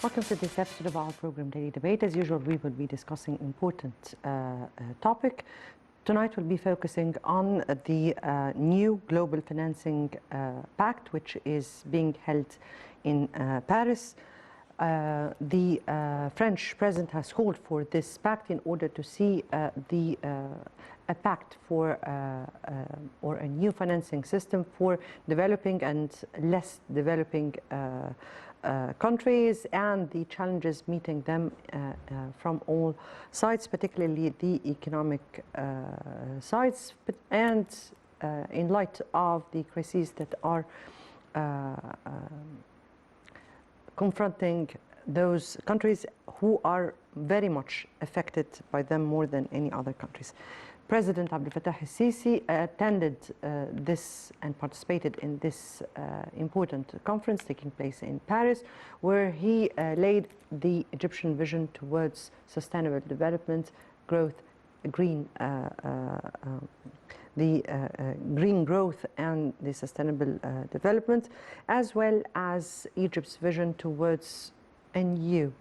Welcome to this episode of our program Daily Debate. As usual, we will be discussing important topic. Tonight we'll be focusing on the new global financing pact, which is being held in Paris. The French president has called for this pact in order to see a pact for or a new financing system for developing and less developing countries, and the challenges meeting them from all sides, particularly the economic sides, and in light of the crises that are confronting those countries who are very much affected by them more than any other countries. President Abdel Fattah al-Sisi attended this and participated in this important conference taking place in Paris, where he laid the Egyptian vision towards sustainable development, growth, green growth and the sustainable development, as well as Egypt's vision towards a new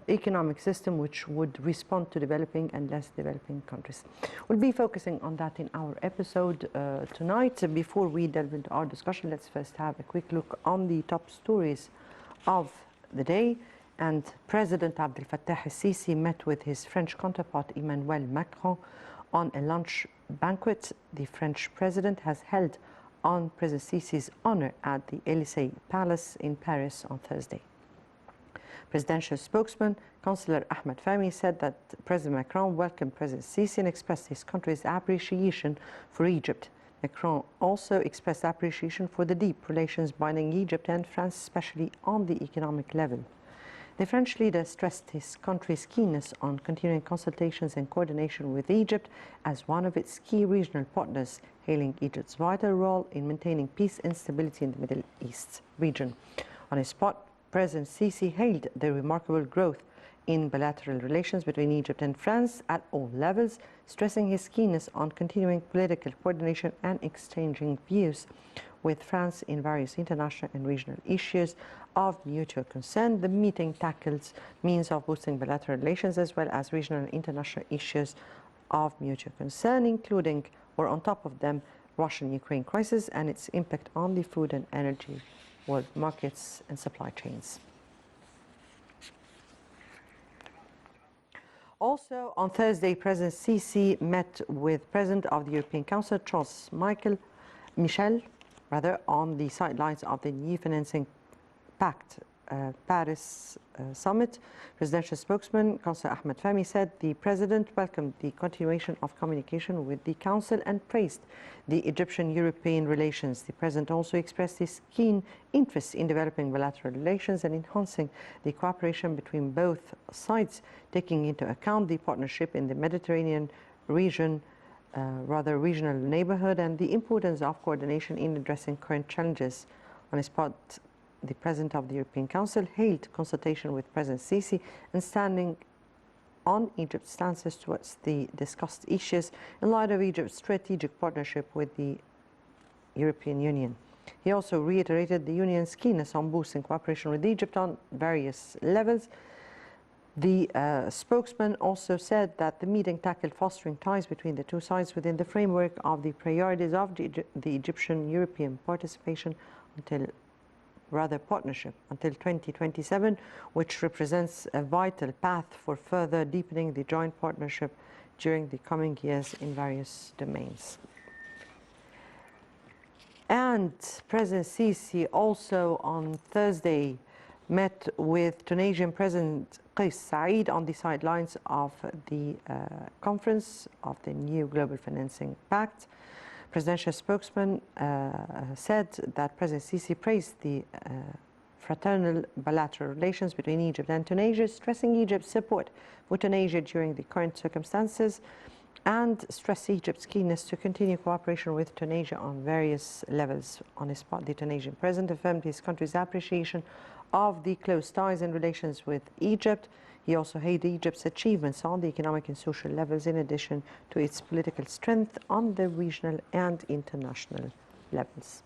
economic system which would respond to developing and less developing countries. We'll be focusing on that in our episode tonight. Before we delve into our discussion, let's first have a quick look on the top stories of the day. And President Abdel Fattah al-Sisi met with his French counterpart Emmanuel Macron on a lunch banquet the French president has held on President Sisi's honor at the Élysée Palace in Paris on Thursday. Presidential spokesman, Councillor Ahmed Fahmy, said that President Macron welcomed President Sisi and expressed his country's appreciation for Egypt. Macron also expressed appreciation for the deep relations binding Egypt and France, especially on the economic level. The French leader stressed his country's keenness on continuing consultations and coordination with Egypt as one of its key regional partners, hailing Egypt's vital role in maintaining peace and stability in the Middle East region. On his part, President Sisi hailed the remarkable growth in bilateral relations between Egypt and France at all levels, stressing his keenness on continuing political coordination and exchanging views with France in various international and regional issues of mutual concern. The meeting tackles means of boosting bilateral relations as well as regional and international issues of mutual concern, including, or on top of them, Russian-Ukraine crisis and its impact on the food and energy world markets and supply chains. Also on Thursday, President Sisi met with President of the European Council, Charles Michel, on the sidelines of the new financing pact Paris summit. Presidential spokesman Councillor Ahmed Fahmy said the president welcomed the continuation of communication with the council and praised the Egyptian-European relations. The president also expressed his keen interest in developing bilateral relations and enhancing the cooperation between both sides, taking into account the partnership in the Mediterranean region, regional neighborhood, and the importance of coordination in addressing current challenges. On his part, the President of the European Council hailed consultation with President Sisi and standing on Egypt's stances towards the discussed issues in light of Egypt's strategic partnership with the European Union. He also reiterated the Union's keenness on boosting cooperation with Egypt on various levels. The spokesman also said that the meeting tackled fostering ties between the two sides within the framework of the priorities of the Egyptian-European partnership until 2027, which represents a vital path for further deepening the joint partnership during the coming years in various domains. And President Sisi also on Thursday met with Tunisian President Kais Saied on the sidelines of the conference of the new Global Financing Pact. Presidential spokesman said that President Sisi praised the fraternal bilateral relations between Egypt and Tunisia, stressing Egypt's support for Tunisia during the current circumstances and stressed Egypt's keenness to continue cooperation with Tunisia on various levels. On his part, the Tunisian president affirmed his country's appreciation of the close ties and relations with Egypt. He also hailed Egypt's achievements on the economic and social levels, in addition to its political strength on the regional and international levels.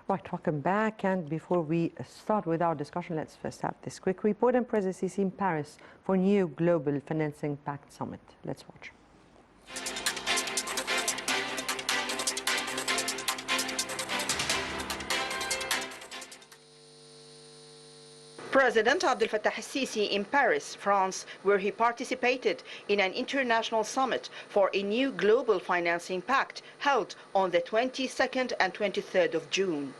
Right, welcome back. And before we start with our discussion, let's first have this quick report on President Sisi in Paris for new Global Financing Pact Summit. Let's watch. President Abdel Fattah al-Sisi in Paris, France, where he participated in an international summit for a new global financing pact held on the 22nd and 23rd of June.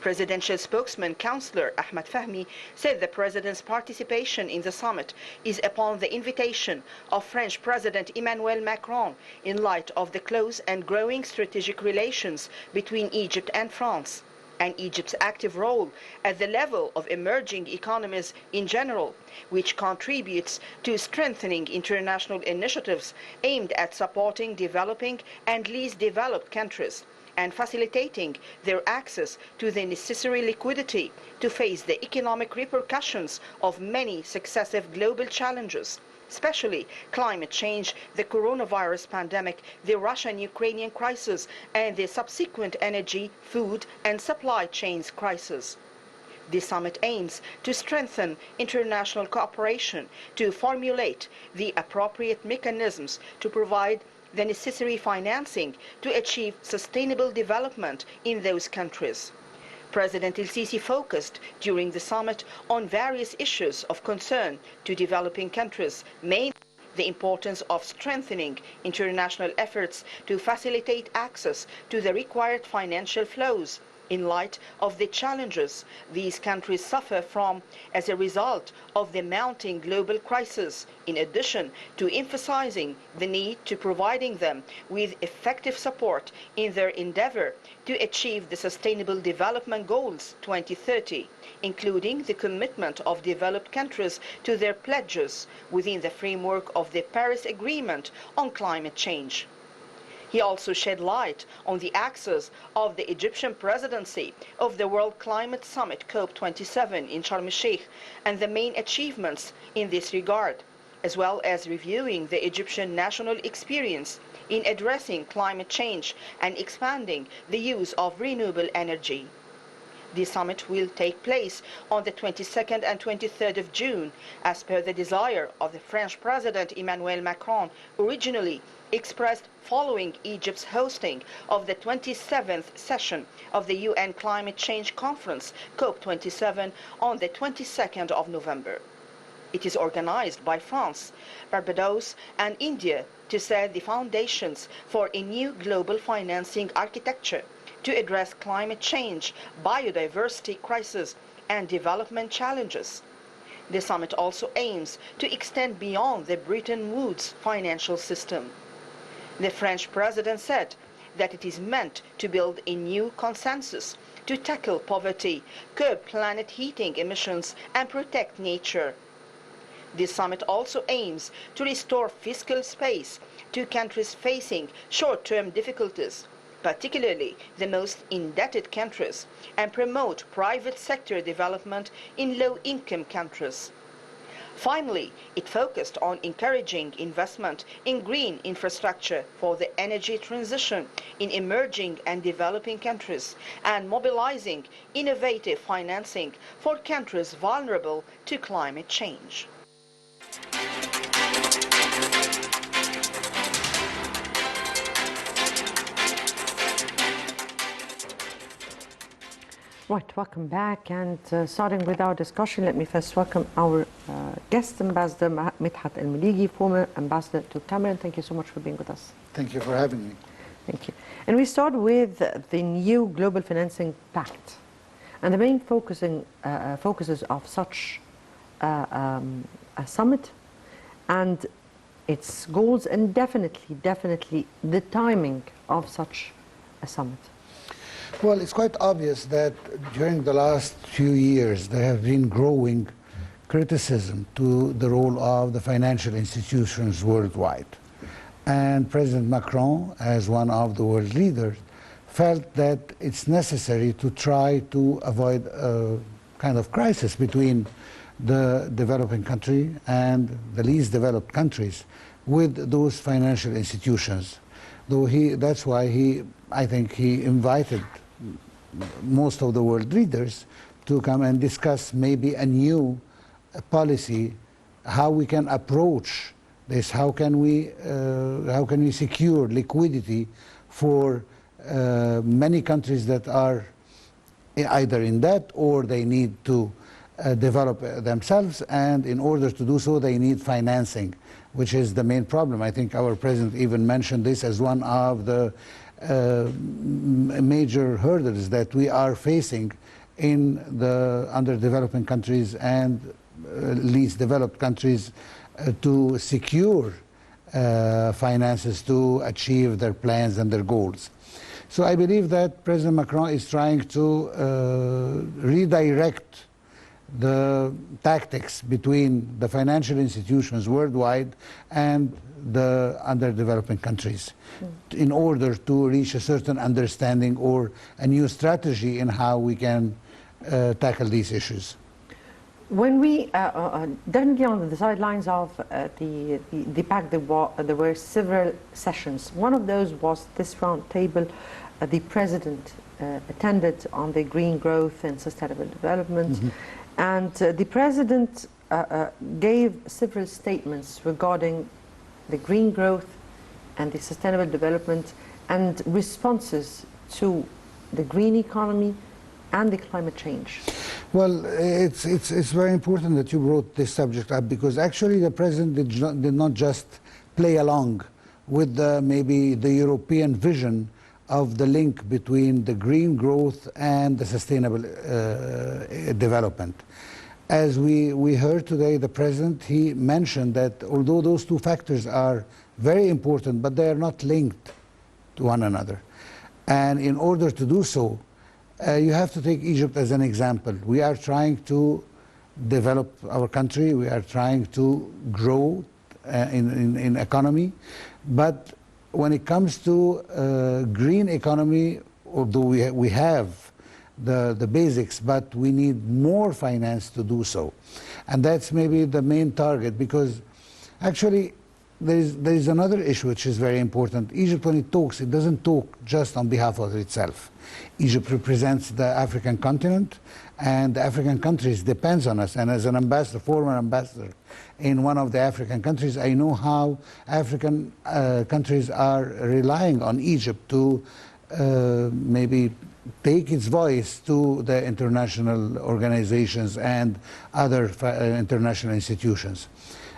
Presidential spokesman Councillor Ahmed Fahmy said the president's participation in the summit is upon the invitation of French President Emmanuel Macron in light of the close and growing strategic relations between Egypt and France, and Egypt's active role at the level of emerging economies in general, which contributes to strengthening international initiatives aimed at supporting developing and least developed countries and facilitating their access to the necessary liquidity to face the economic repercussions of many successive global challenges, especially climate change, the coronavirus pandemic, the Russian-Ukrainian crisis, and the subsequent energy, food, and supply chains crisis. This summit aims to strengthen international cooperation, to formulate the appropriate mechanisms to provide the necessary financing to achieve sustainable development in those countries. President el-Sisi focused during the summit on various issues of concern to developing countries, mainly the importance of strengthening international efforts to facilitate access to the required financial flows in light of the challenges these countries suffer from as a result of the mounting global crisis, in addition to emphasizing the need to providing them with effective support in their endeavor to achieve the Sustainable Development Goals 2030, including the commitment of developed countries to their pledges within the framework of the Paris Agreement on climate change. He also shed light on the access of the Egyptian presidency of the World Climate Summit COP27 in Sharm el-Sheikh and the main achievements in this regard, as well as reviewing the Egyptian national experience in addressing climate change and expanding the use of renewable energy. The summit will take place on the 22nd and 23rd of June, as per the desire of the French President Emmanuel Macron, originally expressed following Egypt's hosting of the 27th session of the UN Climate Change Conference, COP27, on the 22nd of November. It is organized by France, Barbados, and India to set the foundations for a new global financing architecture to address climate change, biodiversity crisis, and development challenges. The summit also aims to extend beyond the Bretton Woods financial system. The French president said that it is meant to build a new consensus to tackle poverty, curb planet heating emissions, and protect nature. This summit also aims to restore fiscal space to countries facing short-term difficulties, particularly the most indebted countries, and promote private sector development in low-income countries. Finally, it focused on encouraging investment in green infrastructure for the energy transition in emerging and developing countries and mobilizing innovative financing for countries vulnerable to climate change. Right, welcome back. And starting with our discussion, let me first welcome our guest ambassador, Medhat Meliigy, former ambassador to Cameroon. Thank you so much for being with us. Thank you for having me. Thank you. And we start with the new Global Financing Pact and the main focuses of such a summit and its goals, and definitely the timing of such a summit. Well, it's quite obvious that during the last few years there have been growing criticism to the role of the financial institutions worldwide. And President Macron, as one of the world leaders, felt that it's necessary to try to avoid a kind of crisis between the developing country and the least developed countries with those financial institutions. That's why I think he invited most of the world leaders to come and discuss maybe a new policy, how we can approach this, how can we secure liquidity for many countries that are either in debt or they need to develop themselves, and in order to do so they need financing, which is the main problem. I think our president even mentioned this as one of the major hurdles that we are facing in the underdeveloping countries and least developed countries to secure finances to achieve their plans and their goals. So I believe that President Macron is trying to redirect the tactics between the financial institutions worldwide and the underdeveloping countries in order to reach a certain understanding or a new strategy in how we can tackle these issues. When we definitely on the sidelines of the pact, there were several sessions. One of those was this round table the president attended on the green growth and sustainable development. And the president gave several statements regarding the green growth and the sustainable development and responses to the green economy and the climate change. Well, it's very important that you brought this subject up, because actually the president did not just play along with maybe the European vision of the link between the green growth and the sustainable development. As we heard today, the president, he mentioned that although those two factors are very important, but they are not linked to one another. And in order to do so, you have to take Egypt as an example. We are trying to develop our country, we are trying to grow in economy, but when it comes to green economy, although we have the basics, but we need more finance to do so. And that's maybe the main target, because actually there is another issue which is very important. Egypt, when it talks, it doesn't talk just on behalf of itself. Egypt represents the African continent, and the African countries depends on us. And as an ambassador, former ambassador in one of the African countries, I know how African countries are relying on Egypt to maybe take its voice to the international organizations and other international institutions.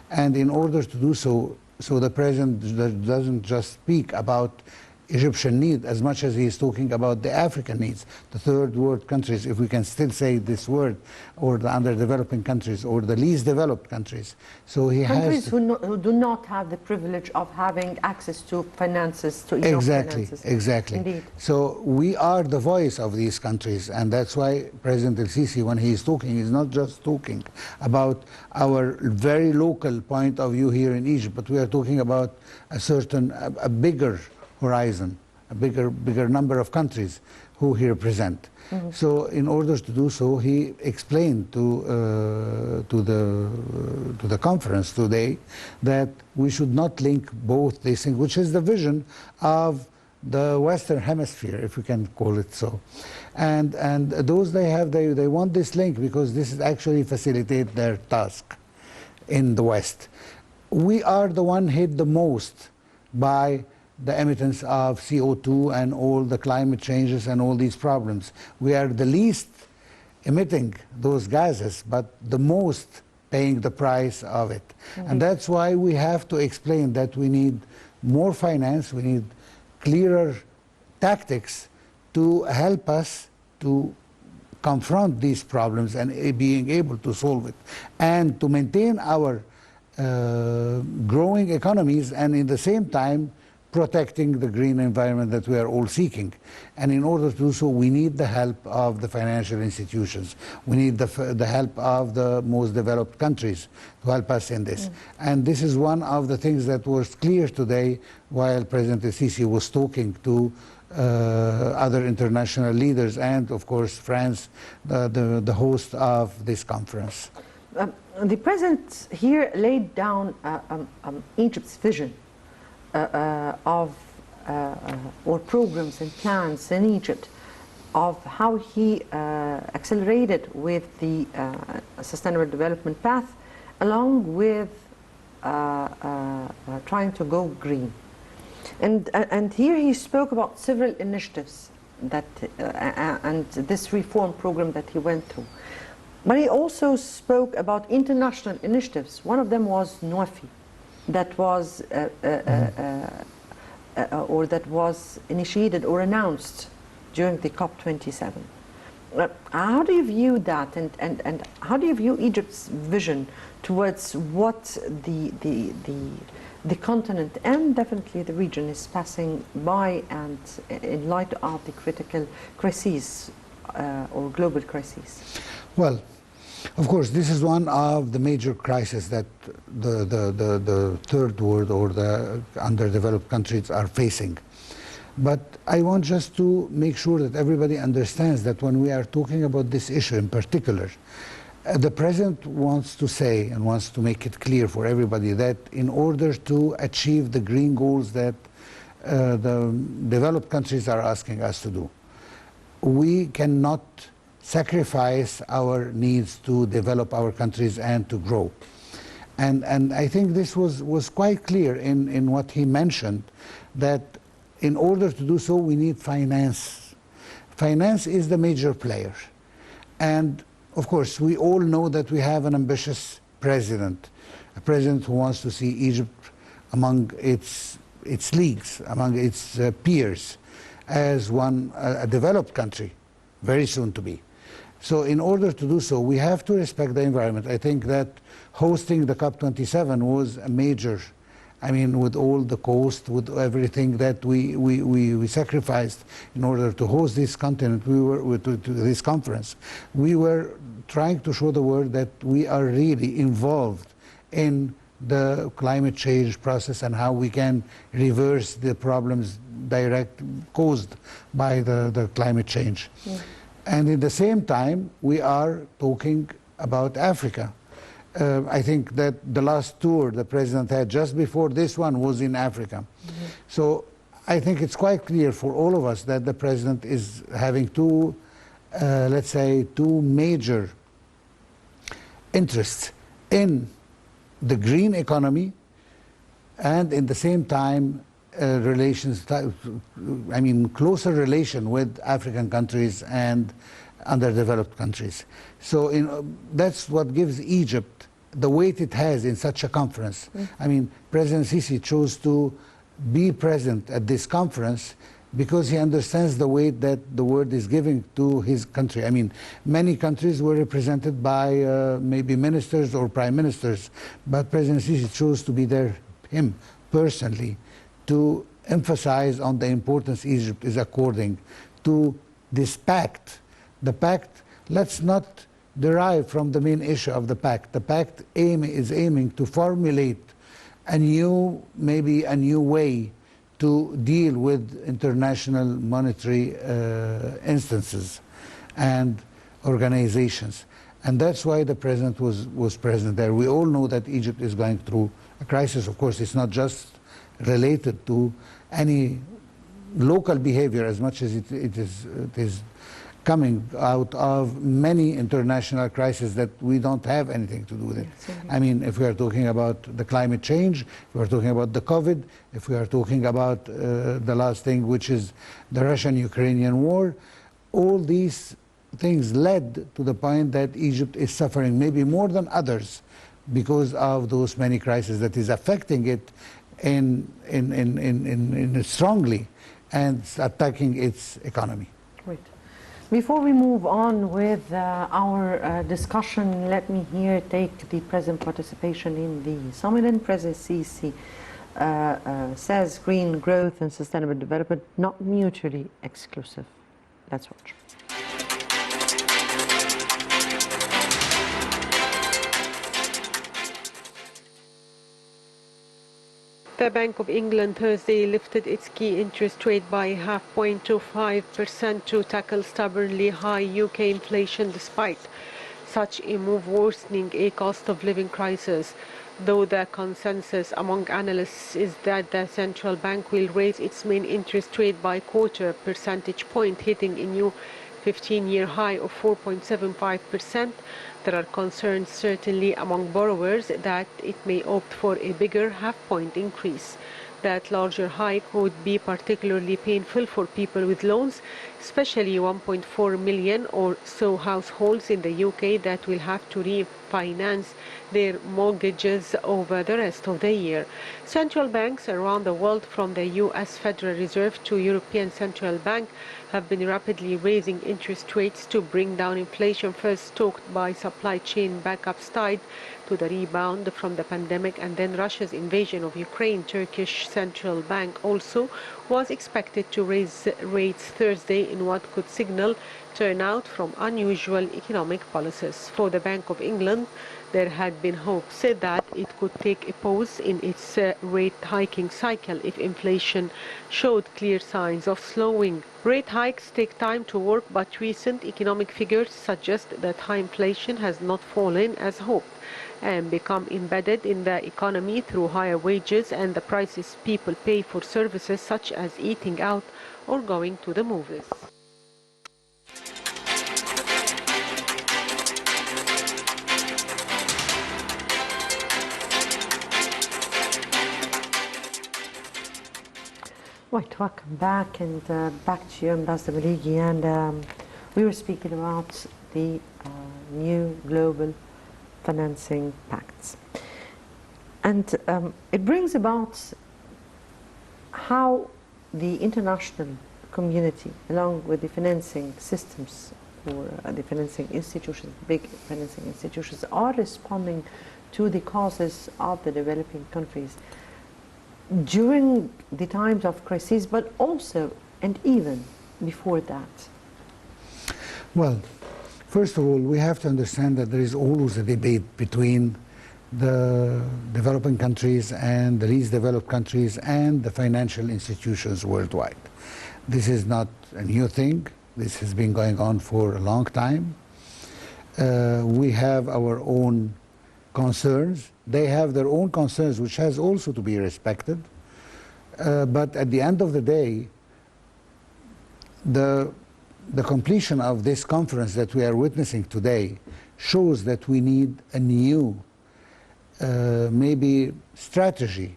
And in order to do so, the president doesn't just speak about Egyptian need as much as he is talking about the African needs, the third world countries, if we can still say this word, or the underdeveloping countries, or the least developed countries. So he countries has who do not have the privilege of having access to finances, to enough finances. Exactly. Indeed. So we are the voice of these countries, and that's why President El-Sisi, when he is talking, is not just talking about our very local point of view here in Egypt, but we are talking about a bigger horizon, a bigger number of countries who he represents. So in order to do so, he explained to the conference today that we should not link both these things, which is the vision of the Western Hemisphere, if we can call it so. And those they want this link because this is actually facilitate their task in the West. We are the one hit the most by the emittance of CO2 and all the climate changes and all these problems. We are the least emitting those gases, but the most paying the price of it. And that's why we have to explain that we need more finance, we need clearer tactics to help us to confront these problems and being able to solve it, and to maintain our growing economies, and in the same time protecting the green environment that we are all seeking. And in order to do so, we need the help of the financial institutions. We need the help of the most developed countries to help us in this. And this is one of the things that was clear today while President El-Sisi was talking to other international leaders and, of course, France, the host of this conference. The president here laid down Egypt's vision of or programs and plans in Egypt of how he accelerated with the sustainable development path, along with trying to go green. And here he spoke about several initiatives that and this reform program that he went through. But he also spoke about international initiatives. One of them was NOAFI, that was initiated or announced during the COP27. How do you view that, and how do you view Egypt's vision towards what the continent and definitely the region is passing by, and in light of the critical crises or global crises? Well, of course, this is one of the major crises that the third world or the underdeveloped countries are facing. But I want just to make sure that everybody understands that when we are talking about this issue in particular, the President wants to say and wants to make it clear for everybody that in order to achieve the green goals that the developed countries are asking us to do, we cannot sacrifice our needs to develop our countries and to grow. And I think this was quite clear in what he mentioned, that in order to do so, we need finance. Finance is the major player. And of course, we all know that we have an ambitious president, a president who wants to see Egypt among its leagues, among its peers, as a developed country, very soon to be. So in order to do so, we have to respect the environment. I think that hosting the COP27 was a major, I mean, with all the cost, with everything that we sacrificed in order to host this continent, to this conference, we were trying to show the world that we are really involved in the climate change process and how we can reverse the problems caused by the climate change. Yeah. And at the same time, we are talking about Africa. I think that the last tour the President had just before this one was in Africa. Mm-hmm. So I think it's quite clear for all of us that the President is having two major interests in the green economy and in the same time closer relation with African countries and underdeveloped countries. So that's what gives Egypt the weight it has in such a conference. Mm-hmm. I mean, President Sisi chose to be present at this conference because he understands the weight that the world is giving to his country. I mean, many countries were represented by maybe ministers or prime ministers, but President Sisi chose to be there, him personally, to emphasize on the importance Egypt is according to this pact. The pact, let's not derive from the main issue of the pact. The pact is aiming to formulate a new way to deal with international monetary instances and organizations. And that's why the President was present there. We all know that Egypt is going through a crisis. Of course, it's not just related to any local behavior as much as it is coming out of many international crises that we don't have anything to do with it. Yes, I mean, if we are talking about the climate change, if we are talking about the COVID, if we are talking about the last thing, which is the Russian-Ukrainian war, all these things led to the point that Egypt is suffering maybe more than others because of those many crises that is affecting it in strongly and attacking its economy. Great. Before we move on with our discussion, let me here take the present participation in the summit. And President Sisi says green growth and sustainable development not mutually exclusive. Let's watch. The Bank of England Thursday lifted its key interest rate by 0.25% to tackle stubbornly high UK inflation, despite such a move worsening a cost of living crisis. Though the consensus among analysts is that the central bank will raise its main interest rate by 0.25 percentage point, hitting a new 15-year high of 4.75%. There are concerns, certainly among borrowers, that it may opt for a bigger half-point increase. That larger hike would be particularly painful for people with loans, especially 1.4 million or so households in the UK that will have to refinance their mortgages over the rest of the year. Central banks around the world, from the US Federal Reserve to European Central Bank, have been rapidly raising interest rates to bring down inflation, first stoked by supply chain backups tied to the rebound from the pandemic and then Russia's invasion of Ukraine. Turkish Central Bank also was expected to raise rates Thursday in what could signal turnout from unusual economic policies. For the Bank of England, there had been hopes that it could take a pause in its rate hiking cycle if inflation showed clear signs of slowing. Rate hikes take time to work, but recent economic figures suggest that high inflation has not fallen as hoped and become embedded in the economy through higher wages and the prices people pay for services such as eating out or going to the movies. Right, welcome back, and back to you, Ambassador Meliigy. And we were speaking about the new global financing pacts. And it brings about how the international community, along with the financing systems or the financing institutions, big financing institutions, are responding to the causes of the developing countries during the times of crises, but also and even before that. Well, first of all, we have to understand that there is always a debate between the developing countries and the least developed countries and the financial institutions worldwide. This is not a new thing. This has been going on for a long time. We have our own concerns. They have their own concerns, which has also to be respected. But at the end of the day, the completion of this conference that we are witnessing today shows that we need a new, maybe strategy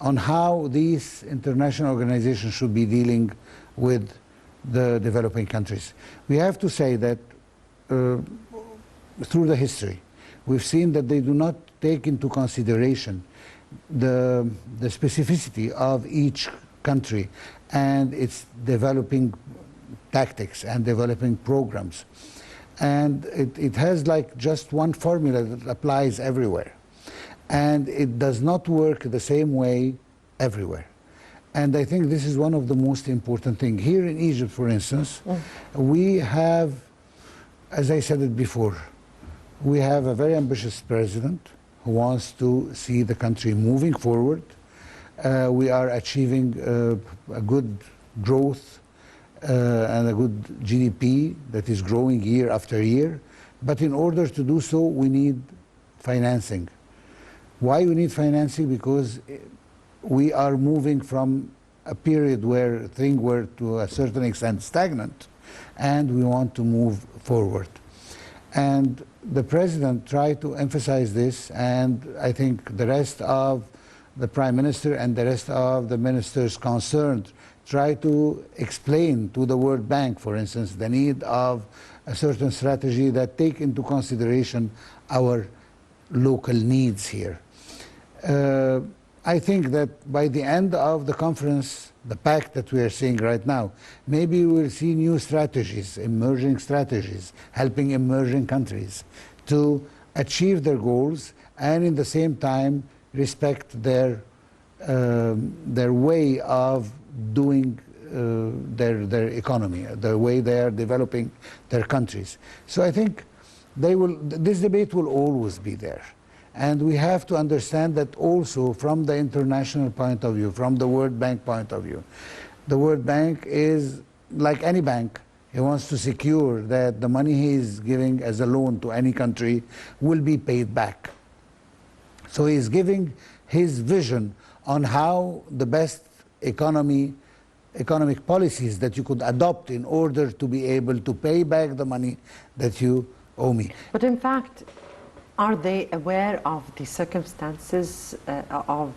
on how these international organizations should be dealing with the developing countries. We have to say that through the history, we've seen that they do not take into consideration the specificity of each country and its developing tactics and developing programs. And it has like just one formula that applies everywhere. And it does not work the same way everywhere. And I think this is one of the most important things. Here in Egypt, for instance, we have, as I said it before, we have a very ambitious president who wants to see the country moving forward. We are achieving a good growth and a good GDP that is growing year after year. But in order to do so, we need financing. Why we need financing? Because we are moving from a period where things were to a certain extent stagnant, and we want to move forward. And the president tried to emphasize this, and I think the rest of the prime minister and the rest of the ministers concerned try to explain to the World Bank, for instance, the need of a certain strategy that take into consideration our local needs here. I think that by the end of the conference, the pact that we are seeing right now, maybe we will see new strategies, emerging strategies, helping emerging countries to achieve their goals and in the same time respect their way of doing their economy, the way they are developing their countries. So I think this debate will always be there. And we have to understand that also from the international point of view, from the World Bank point of view. The World Bank is like any bank. He wants to secure that the money he is giving as a loan to any country will be paid back. So he is giving his vision on how the best economy economic policies that you could adopt in order to be able to pay back the money that you owe me. But in fact, are they aware of the circumstances of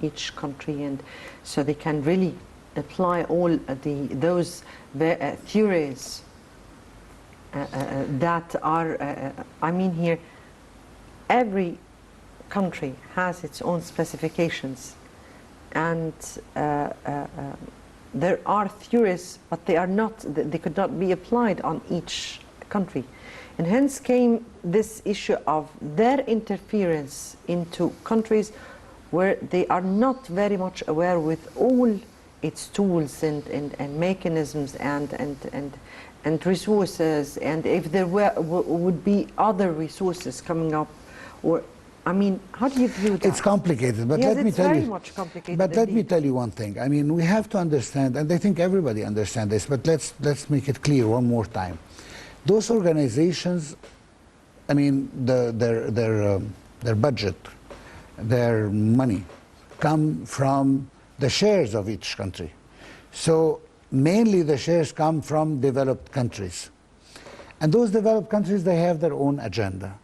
each country, and so they can really apply all those theories that are, I mean here, every country has its own specifications, and there are theories, but they are not, they could not be applied on each country. And hence came this issue of their interference into countries where they are not very much aware with all its tools and mechanisms and resources, and if there would be other resources coming up, or I mean, how do you view that? It's complicated, but yes, let me tell very you. Much complicated. But let me indeed. tell you one thing. I mean, we have to understand, and I think everybody understands this. But let's make it clear one more time. Those organizations, I mean, their budget, their money, come from the shares of each country. So mainly the shares come from developed countries. And those developed countries, they have their own agenda.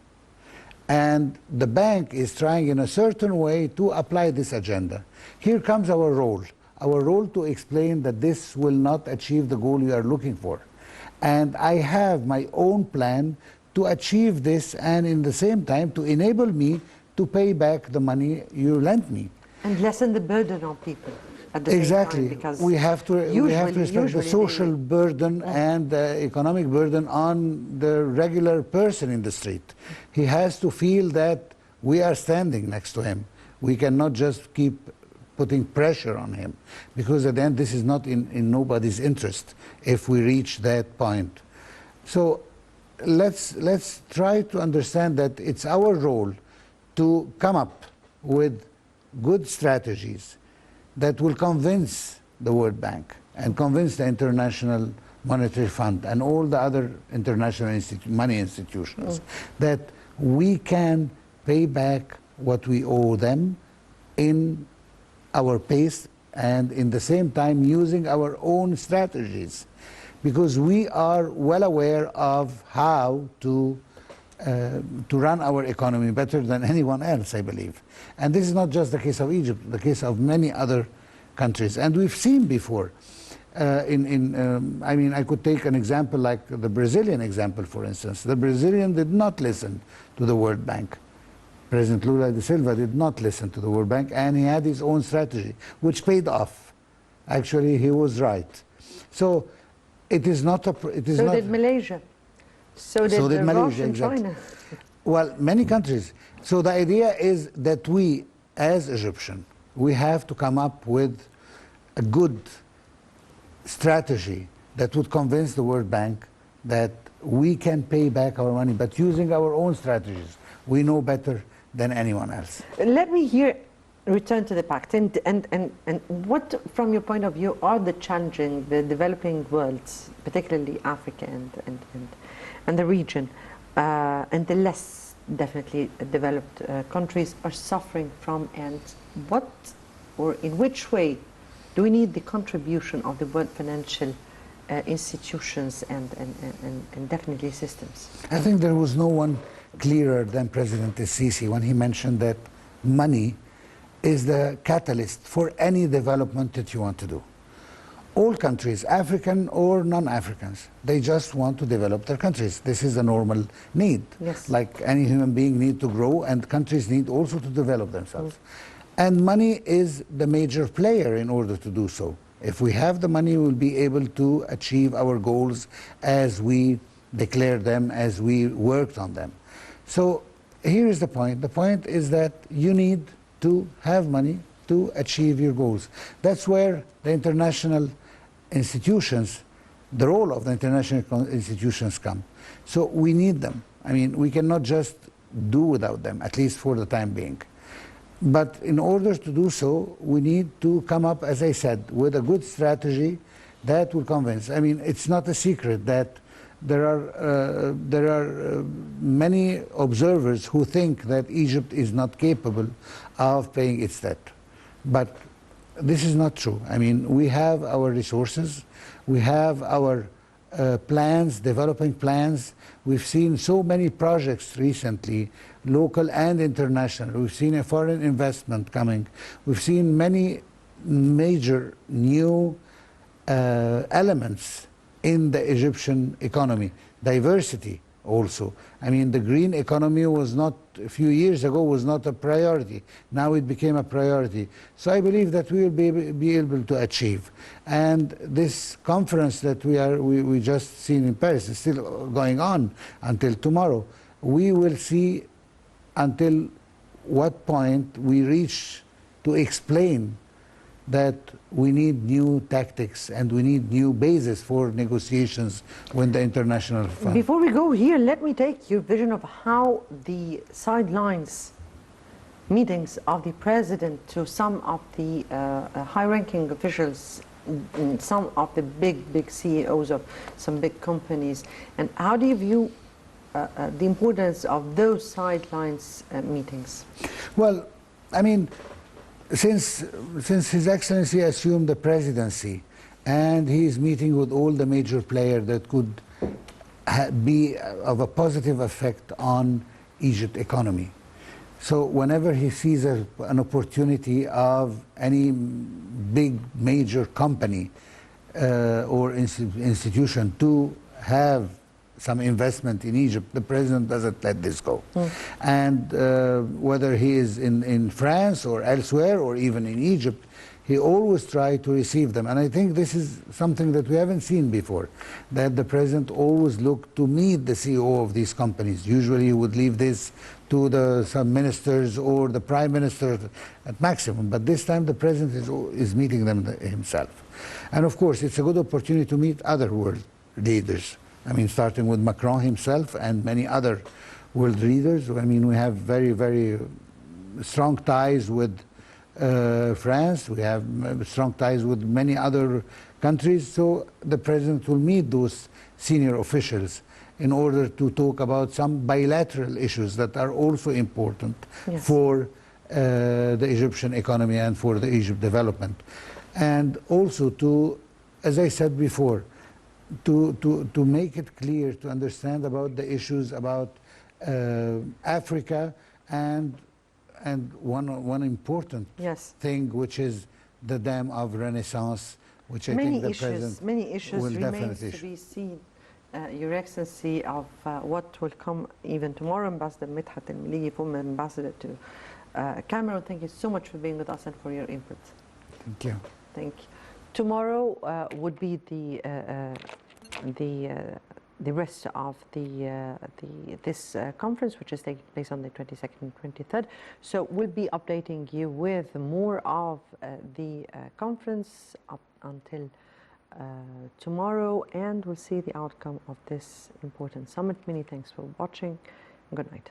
And the bank is trying in a certain way to apply this agenda. Here comes our role to explain that this will not achieve the goal you are looking for. And I have my own plan to achieve this, and in the same time to enable me to pay back the money you lent me. And lessen the burden on people at the Exactly. same time. Because we have to respect the social burden and the economic burden on the regular person in the street. He has to feel that we are standing next to him. We cannot just keep putting pressure on him, because at the end this is not in nobody's interest if we reach that point. So let's try to understand that it's our role to come up with good strategies that will convince the World Bank and convince the International Monetary Fund and all the other international money institutions that we can pay back what we owe them in our pace, and in the same time using our own strategies, because we are well aware of how to run our economy better than anyone else, I believe. And this is not just the case of Egypt, the case of many other countries. And we've seen before, I mean, I could take an example like the Brazilian example, for instance. The Brazilian did not listen to the World Bank. President Lula da Silva did not listen to the World Bank, and he had his own strategy, which paid off. Actually, he was right. So it is not a... So did Malaysia. So did Malaysia, Russia and exactly. China. Well, many countries. So the idea is that we, as Egyptians, we have to come up with a good strategy that would convince the World Bank that we can pay back our money, but using our own strategies. We know better than anyone else. Let me here return to the pact, and what, from your point of view, are the challenging, the developing worlds, particularly Africa and the region, and the less definitely developed countries are suffering from, and what or in which way do we need the contribution of the world financial institutions and definitely systems? I think there was no one clearer than President Sisi when he mentioned that money is the catalyst for any development that you want to do. All countries, African or non-Africans, they just want to develop their countries. This is a normal need. Yes. Like any human being need to grow, and countries need also to develop themselves. And money is the major player in order to do so. If we have the money, we'll be able to achieve our goals as we declared them, as we worked on them. So here is the point. The point is that you need to have money to achieve your goals. That's where the international institutions, the role of the international institutions come. So we need them. I mean, we cannot just do without them, at least for the time being. But in order to do so, we need to come up, as I said, with a good strategy that will convince. I mean, it's not a secret that there are many observers who think that Egypt is not capable of paying its debt. But this is not true. I mean, we have our resources, we have our plans, developing plans. We've seen so many projects recently, local and international. We've seen a foreign investment coming. We've seen many major new elements in the Egyptian economy. Diversity also. I mean, the green economy was not, a few years ago, was not a priority. Now it became a priority. So I believe that we will be able to achieve. And this conference that we just seen in Paris is still going on until tomorrow. We will see until what point we reach to explain that we need new tactics and we need new basis for negotiations with the international fund. Before we go here, let me take your vision of how the sidelines meetings of the president to some of the high-ranking officials, some of the big CEOs of some big companies, and how do you view the importance of those sidelines meetings? Well, I mean, since His Excellency assumed the presidency and he is meeting with all the major players that could be of a positive effect on Egypt economy. So whenever he sees an opportunity of any big major company or institution to have some investment in Egypt, the president doesn't let this go. And whether he is in France or elsewhere or even in Egypt, he always tries to receive them. And I think this is something that we haven't seen before, that the president always looked to meet the CEO of these companies. Usually he would leave this to some ministers or the prime minister at maximum, but this time the president is meeting them himself. And of course, it's a good opportunity to meet other world leaders. I mean, starting with Macron himself and many other world leaders. I mean, we have very strong ties with France. We have strong ties with many other countries. So the president will meet those senior officials in order to talk about some bilateral issues that are also important for the Egyptian economy and for the Egypt development. And also to, as I said before, to make it clear, to understand about the issues about Africa and one important thing, which is the Dam of Renaissance, which I think the president many issues will remain definitely to be seen. Your Excellency, of what will come even tomorrow. Ambassador Medhat and Meliigy, former ambassador to Cameroon, thank you so much for being with us and for your input. Thank you. Thank you. Tomorrow would be the rest of this conference, which is taking place on the 22nd and 23rd. So we'll be updating you with more of the conference up until tomorrow, and we'll see the outcome of this important summit. Many thanks for watching. Good night.